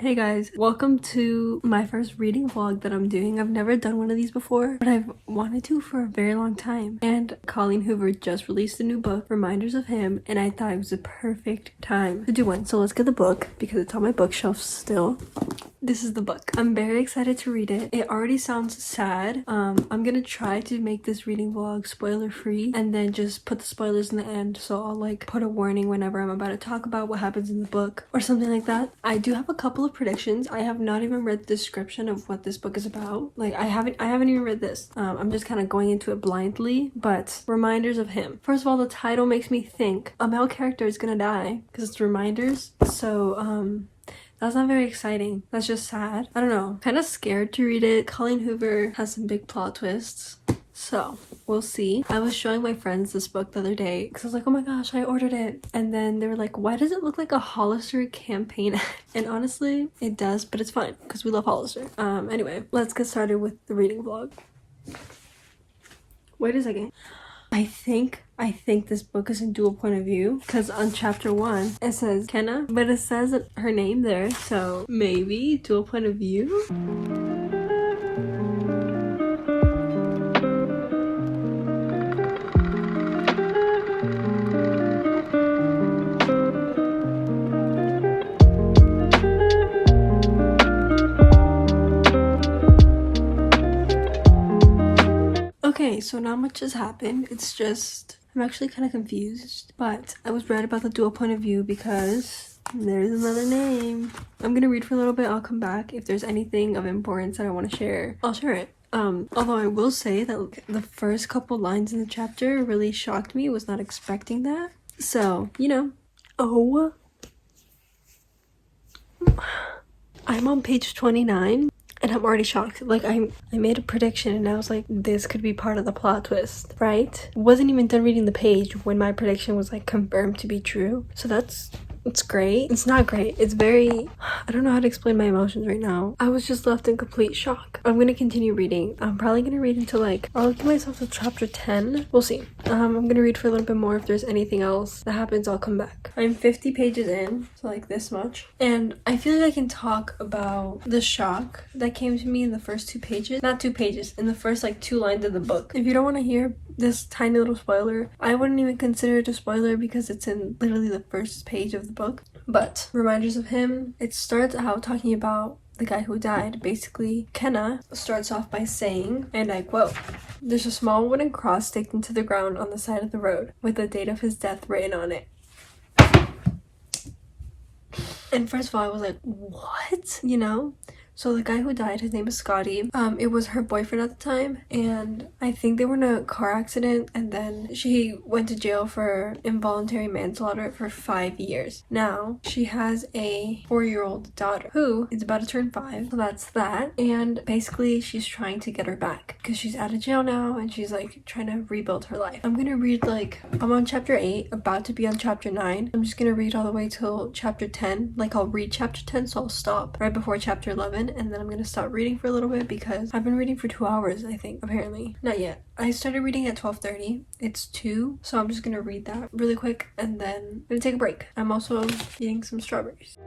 Hey guys, welcome to my first reading vlog that I'm doing. I've never done one of these before, but I've wanted to for a very long time. And Colleen Hoover just released a new book, Reminders of Him, and I thought it was a perfect time to do one. So let's get the book because it's on my bookshelf still. This is the book. I'm very excited to read it. It already sounds sad. I'm gonna try to make this reading vlog spoiler free and then just put the spoilers in the end, so I'll like put a warning whenever I'm about to talk about what happens in the book or something like that. I do have a couple of predictions. I have not even read the description of what this book is about. Like I haven't even read this. I'm just kind of going into it blindly, but Reminders of Him. First of all, the title makes me think a male character is gonna die because it's reminders. So that's not very exciting. That's just sad. I don't know. Kind of scared to read it. Colleen Hoover has some big plot twists. So, we'll see. I was showing my friends this book the other day because I was like, oh my gosh, I ordered it. And then they were like, why does it look like a Hollister campaign? And honestly, it does, but it's fine because we love Hollister. Anyway, let's get started with the reading vlog. Wait a second. I think this book is in dual point of view because on chapter 1 it says Kenna, but it says her name there, so maybe dual point of view. Okay, so not much has happened. It's just I'm actually kind of confused, but I was right about the dual point of view because there's another name. I'm gonna read for a little bit. I'll come back. If there's anything of importance that I want to share, I'll share it. Although I will say that the first couple lines in the chapter really shocked me. I was not expecting that. So, you know. Oh. I'm on page 29. And I'm already shocked. Like, I made a prediction and I was like, this could be part of the plot twist, right? Wasn't even done reading the page when my prediction was like confirmed to be true. So it's great. It's not great. It's very, I don't know how to explain my emotions right now. I was just left in complete shock. I'm gonna continue reading. I'm probably gonna read until like, I'll give myself to chapter 10. We'll see. I'm gonna read for a little bit more. If there's anything else that happens, I'll come back. I'm 50 pages in, so like this much. And I feel like I can talk about the shock that came to me in the first 2 pages. Not 2 pages, in the first like 2 lines of the book. If you don't want to hear this tiny little spoiler, I wouldn't even consider it a spoiler because it's in literally the first page of the book. But Reminders of Him, it starts out talking about the guy who died. Basically, Kenna starts off by saying, and I quote, "There's a small wooden cross staked into the ground on the side of the road with the date of his death written on it." And first of all, I was like, what? You know? So the guy who died, his name is Scotty. It was her boyfriend at the time, and I think they were in a car accident, and then she went to jail for involuntary manslaughter for 5 years. Now, she has a 4-year-old daughter who is about to turn 5, so that's that. And basically, she's trying to get her back because she's out of jail now, and she's like trying to rebuild her life. I'm gonna read I'm on chapter 8, about to be on chapter 9. I'm just gonna read all the way till chapter 10. Like, I'll read chapter 10, so I'll stop right before chapter 11. And then I'm gonna stop reading for a little bit because I've been reading for 2 hours, I think, apparently. Not yet. I started reading at 12:30. It's 2, so I'm just gonna read that really quick and then I'm gonna take a break. I'm also eating some strawberries.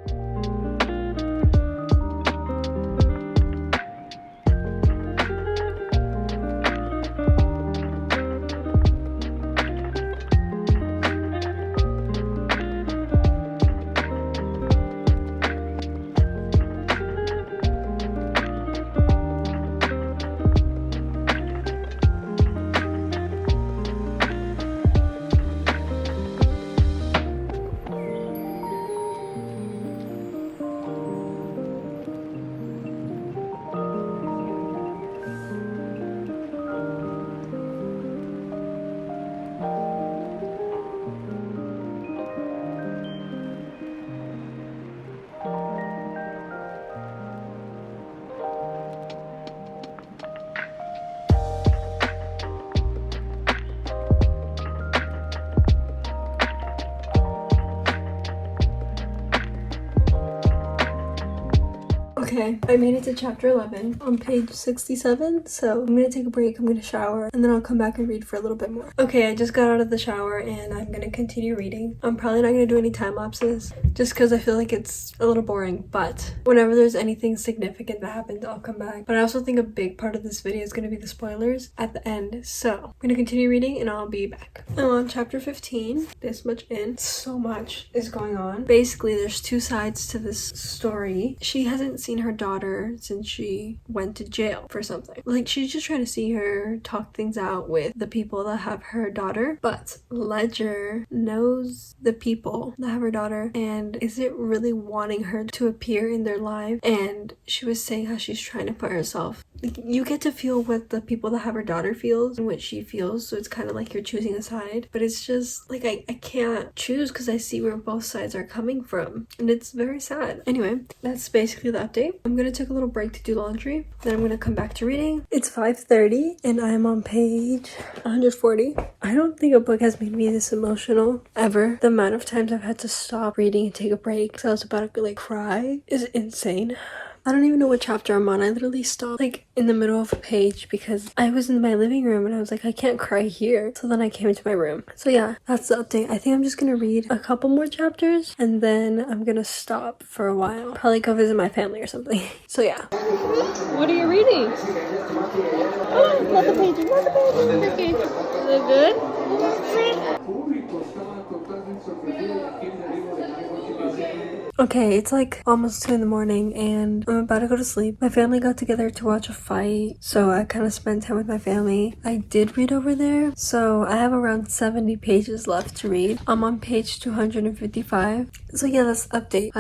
Okay, I made it to chapter 11 on page 67, so I'm gonna take a break, I'm gonna shower, and then I'll come back and read for a little bit more. Okay, I just got out of the shower and I'm gonna continue reading. I'm probably not gonna do any time lapses just because I feel like it's a little boring, but whenever there's anything significant that happens, I'll come back. But I also think a big part of this video is gonna be the spoilers at the end, so I'm gonna continue reading and I'll be back. I'm on chapter 15, this much in. So much is going on. Basically, there's two sides to this story. She hasn't seen her daughter since she went to jail for something. Like, she's just trying to see her, talk things out with the people that have her daughter. But Ledger knows the people that have her daughter and isn't really wanting her to appear in their life. And she was saying how she's trying to put herself, like, you get to feel what the people that have her daughter feels and what she feels, so it's kind of like you're choosing a side. But it's just like I can't choose because I see where both sides are coming from, and it's very sad. Anyway, that's basically the update. I'm gonna take a little break to do laundry, then I'm gonna come back to reading. It's 5:30 and I'm on page 140. I don't think a book has made me this emotional ever. The amount of times I've had to stop reading and take a break because I was about to like cry is insane. I don't even know what chapter I'm on. I literally stopped like in the middle of a page because I was in my living room and I was like, I can't cry here. So then I came into my room. So yeah, that's the update. I think I'm just gonna read a couple more chapters and then I'm gonna stop for a while. Probably go visit my family or something. So yeah. What are you reading? Oh, not the pages, not the pages. Okay. Is it good? Okay, it's like almost 2 in the morning and I'm about to go to sleep. My family got together to watch a fight, so I kind of spent time with my family. I did read over there, so I have around 70 pages left to read. I'm on page 255. So yeah, that's the update.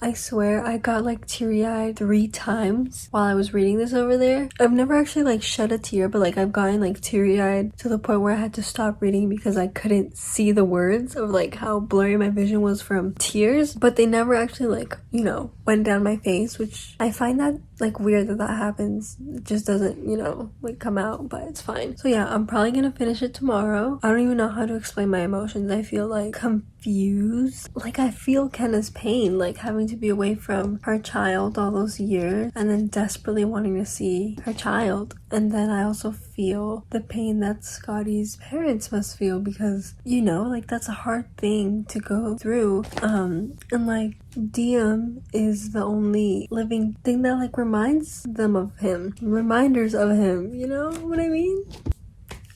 I swear, I got like teary-eyed 3 times while I was reading this over there. I've never actually like shed a tear, but like I've gotten like teary-eyed to the point where I had to stop reading because I couldn't see the words of like how blurry my vision was from tears, but they never actually like, you know, went down my face, which I find that like weird that happens. It just doesn't, you know, like come out, but it's fine. So yeah, I'm probably gonna finish it tomorrow. I don't even know how to explain my emotions. I feel like confused. Like I feel Kenna's pain, like having to be away from her child all those years and then desperately wanting to see her child. And then I also feel the pain that Scotty's parents must feel because, you know, like that's a hard thing to go through. And like Diam is the only living thing that like reminds them of him, reminders of him, you know what I mean?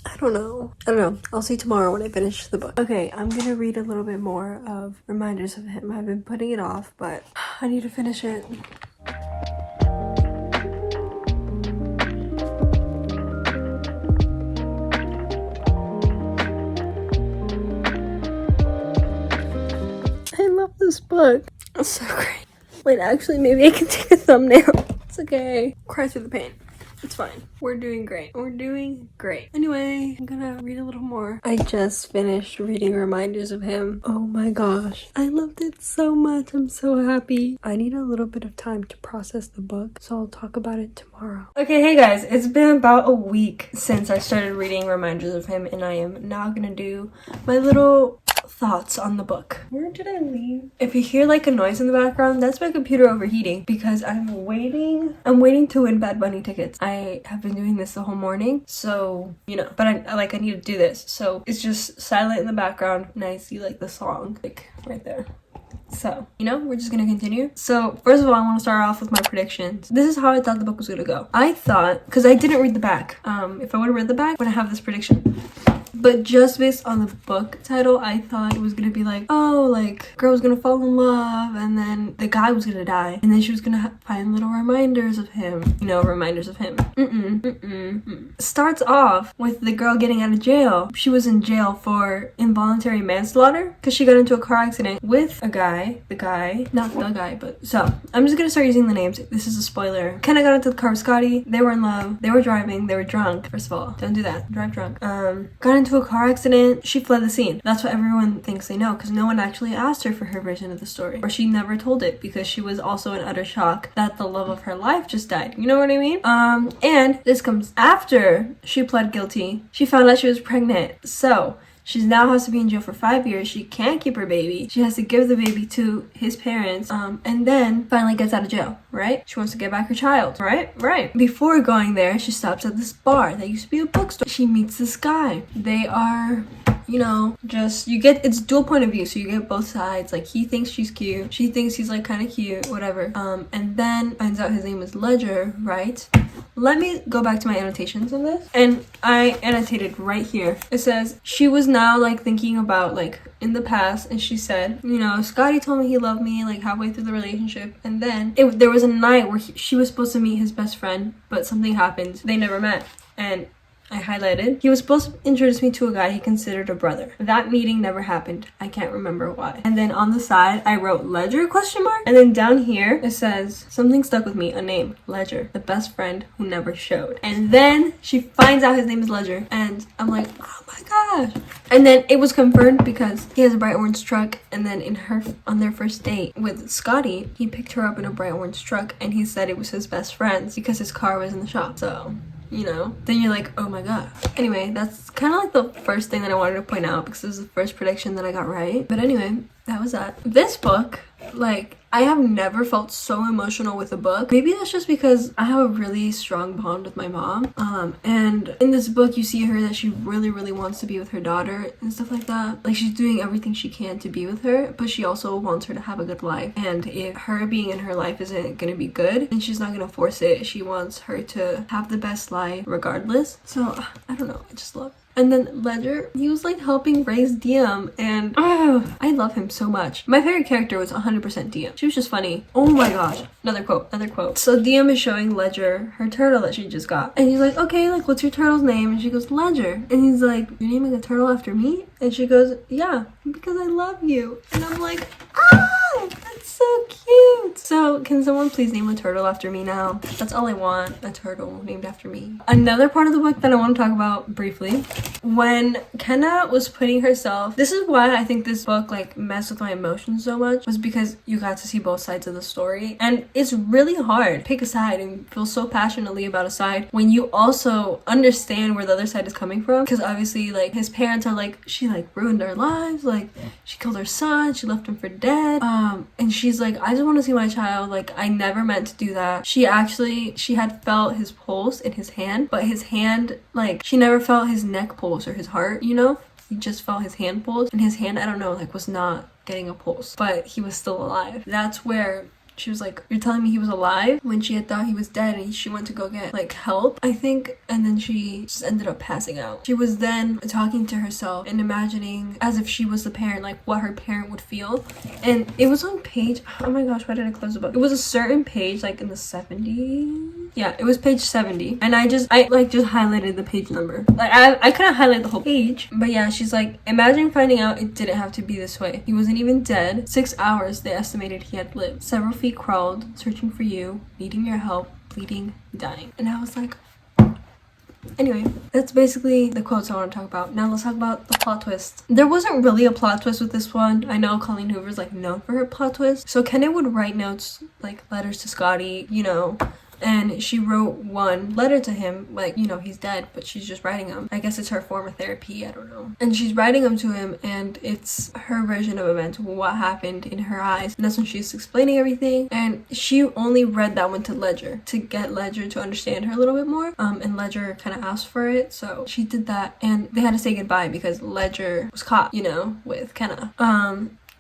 I don't know. I'll see tomorrow when I finish the book. Okay, I'm gonna read a little bit more of reminders of him. I've been putting it off, but I need to finish it. I love this book. It's so great. Wait, actually, maybe I can take a thumbnail. It's okay. Cry through the pain. It's fine. We're doing great. We're doing great. Anyway, I'm gonna read a little more. I just finished reading Reminders of Him. Oh my gosh. I loved it so much. I'm so happy. I need a little bit of time to process the book, so I'll talk about it tomorrow. Okay, hey guys. It's been about a week since I started reading Reminders of Him, and I am now gonna do my little thoughts on the book. Where did I leave? If you hear like a noise in the background, that's my computer overheating because I'm waiting to win Bad Bunny tickets. I have been doing this the whole morning, so you know, but I need to do this, so it's just silent in the background and I see like the song like right there. So, you know, we're just gonna continue. So, first of all, I want to start off with my predictions. This is how I thought the book was gonna go. I thought, because I didn't read the back, if I would have read the back, I wouldn't have this prediction. But just based on the book title, I thought it was gonna be like, oh, like, girl was gonna fall in love, and then the guy was gonna die, and then she was gonna find little reminders of him. You know, reminders of him. Starts off with the girl getting out of jail. She was in jail for involuntary manslaughter, because she got into a car accident with a guy. Not the guy, but... So, I'm just gonna start using the names. This is a spoiler. Kenna got into the car with Scotty. They were in love. They were driving. They were drunk. First of all, don't do that. Drive drunk. Got into a car accident. She fled the scene. That's what everyone thinks they know, because no one actually asked her for her version of the story, or she never told it because she was also in utter shock that the love of her life just died. You know what I mean? And this comes after she pled guilty. She found out she was pregnant, so She now has to be in jail for 5 years. She can't keep her baby. She has to give the baby to his parents, and then finally gets out of jail, right? She wants to get back her child, right? Before going there, she stops at this bar that used to be a bookstore. She meets this guy. They are, you know, just, you get, it's dual point of view, so you get both sides. Like, he thinks she's cute, she thinks he's like kind of cute, whatever. And then finds out his name is Ledger, right? Let me go back to my annotations on this, and I annotated right here. It says she was now like thinking about like in the past, and she said, you know, Scotty told me he loved me like halfway through the relationship, and then there was a night where she was supposed to meet his best friend, but something happened. They never met, and I highlighted, he was supposed to introduce me to a guy he considered a brother. That meeting never happened. I can't remember why. And then on the side, I wrote Ledger ? And then down here, it says, something stuck with me, a name, Ledger, the best friend who never showed. And then she finds out his name is Ledger, and I'm like, oh my gosh. And then it was confirmed because he has a bright orange truck, and then on their first date with Scotty, he picked her up in a bright orange truck, and he said it was his best friend's because his car was in the shop. So, you know, then you're like, oh my god. Anyway, that's kind of like the first thing that I wanted to point out because it was the first prediction that I got right. But anyway, that was that. This book, like, I have never felt so emotional with a book. Maybe that's just because I have a really strong bond with my mom. And in this book, you see her that she really, really wants to be with her daughter and stuff like that. Like, she's doing everything she can to be with her, but she also wants her to have a good life. And if her being in her life isn't gonna be good, then she's not gonna force it. She wants her to have the best life regardless. So, I don't know. I just love it. And then Ledger, he was like helping raise Diem, and I love him so much. My favorite character was 100% Diem. She was just funny. Oh my gosh. Another quote. So Diem is showing Ledger her turtle that she just got. And he's like, okay, like, what's your turtle's name? And she goes, Ledger. And he's like, you're naming a turtle after me? And she goes, yeah, because I love you. And I'm like, that's so cute. So can someone please name a turtle after me now? That's all I want, a turtle named after me. Another part of the book that I want to talk about briefly, when Kenna was putting herself, this is why I think this book like messed with my emotions so much, was because you got to see both sides of the story. And it's really hard to pick a side and feel so passionately about a side when you also understand where the other side is coming from. Because obviously, like, his parents are like, she like ruined our lives, like she killed her son, she left him for dead, and she's like, I just want to see my child, like, I never meant to do that. She had felt his pulse in his hand, but his hand, like, she never felt his neck pulse or his heart, you know? He just felt his hand pulse, and his hand, I don't know, like, was not getting a pulse, but he was still alive. That's where she was like, you're telling me he was alive, when she had thought he was dead, and she went to go get like help, I think, and then she just ended up passing out. She was then talking to herself and imagining as if she was the parent, like what her parent would feel. And it was on page, oh my gosh, why did I close the book? It was a certain page, like in the 70s. Yeah, it was page 70, and I just highlighted the page number. Like, I couldn't highlight the whole page, but yeah, she's like, imagine finding out it didn't have to be this way. He wasn't even dead. 6 hours they estimated he had lived. Several feet crawled, searching for you, needing your help, bleeding, dying. And I was like, anyway, that's basically the quotes I want to talk about. Now let's talk about the plot twist. There wasn't really a plot twist with this one. I know Colleen Hoover's like known for her plot twist. So Kenna would write notes, like letters to Scotty, you know, and she wrote one letter to him, like, you know, he's dead, but she's just writing them. I guess it's her form of therapy, I don't know. And she's writing them to him, and it's her version of events, what happened in her eyes. And that's when she's explaining everything. And she only read that one to Ledger to get Ledger to understand her a little bit more. And Ledger kind of asked for it, so she did that. And they had to say goodbye because Ledger was caught, you know, with Kenna.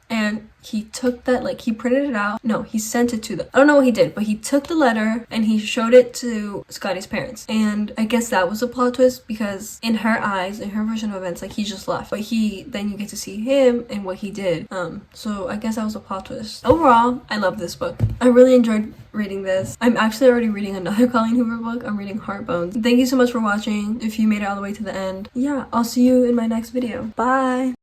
And he took that, like, he printed it out. No, he sent it to them. I don't know what he did, but he took the letter and he showed it to Scotty's parents. And I guess that was a plot twist because in her eyes, in her version of events, like, he just left. But then you get to see him and what he did. So I guess that was a plot twist. Overall, I love this book. I really enjoyed reading this. I'm actually already reading another Colleen Hoover book. I'm reading Heartbones. Thank you so much for watching. If you made it all the way to the end, yeah, I'll see you in my next video. Bye!